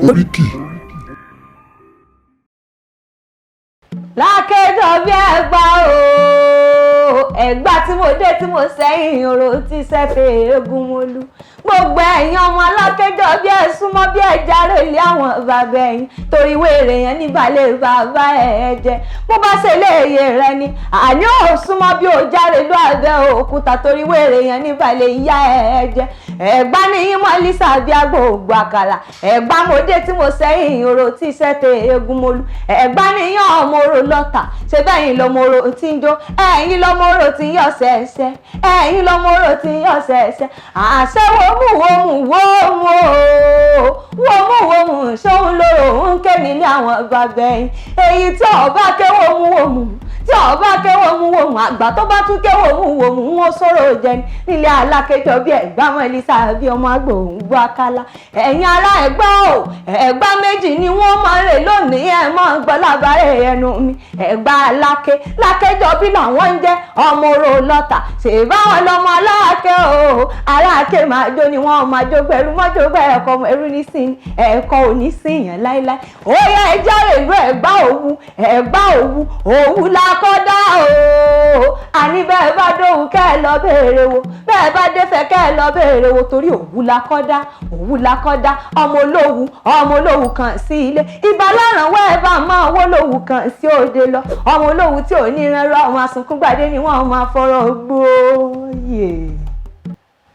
oríkì. Lákéjọ bí Ẹ̀gbá o, Ẹ̀gbá tí mo dé tí mo sẹ́yìn òrò tí sẹ́fẹ̀ eégún mólú. Gbogbo ẹ̀yin ọmọ Lákéjọ bí ẹ súnmọ́ bí ẹ járe lé àwọn bàbá ẹ̀yin torí wèrè yẹn níbàlẹ̀ bàbá ẹ̀ jẹ́. Bó bá ṣe léèyè rẹ ni àní ò súnmọ́ bí ó járe ló abẹ́ òkúta torí wèrè yẹn níbàlẹ̀ ìyá ẹ̀ jẹ́. Ẹ̀gbá ní yín mọ́ lísà bí agbóògbò àkàlà. Ẹ̀gbá mo dé tí mo sẹ́yìn òrò tí sẹ́fẹ̀ eégún mólú. Ẹ̀gbá ní yín ọmọ orò lọ́tà ṣe bẹ́yìn lọmọrò tí ń jó ẹ̀yin lọmọrò tí ń yọ̀ ṣẹ̀ṣẹ̀ ẹ̀yin lọmọrò tí ń yọ̀ ṣẹ̀ṣẹ̀ àṣẹ wòmù ṣóun lóró ń ké nílé àwọn bàbá ẹ̀yìn èyí tí ọba ké wòmù tí ọba ké wòmù àgbà tó bá tún ké wòmù wọn sọ̀rọ̀ jẹ nílé Alákéjọ bí Ẹ̀gbá mọ́ Lísà bí ọmọ agbóhùngbò àkàlà ẹ̀yin ará Ẹ̀gbá o Ẹ̀gbá méjì ni wọ́n máa ń rè lónìí ẹ̀ mọ́ gbọ́ lábàárẹ̀ ẹnu mi Ẹ̀gbá Lákéjọ bí làwọn ń jẹ́ ọmọ orò lọ́tà ṣèbáwọn lọmọ Aláké o Aláké máa jó ni wọ́n máa jó gbẹ̀rú mọ́jó bẹ́ẹ̀ ẹ̀kọ́ ẹrú ní sí ẹ̀kọ́ òní sí yàn láíláí ó yẹ ẹjọ́ ìlú Ẹ̀gbá Òwu lákọ́dá o àní bẹ́ẹ̀ bá dóhùn kẹ́ ẹ lọ béèrè wo bẹ́ẹ̀ bá défẹ́ kẹ́ ẹ lọ béèrè wo torí Òwu lákọ́dá ọmọ olówù kan sí ilé ìbálòràn wẹ́ẹ̀ bá máa wó lówù kan sí òde lọ ọmọ olówù tí ò ní rẹ́rọ àwọn asunkúngbàdé ni wọ́n máa fọ́rọ̀ gbóòyè.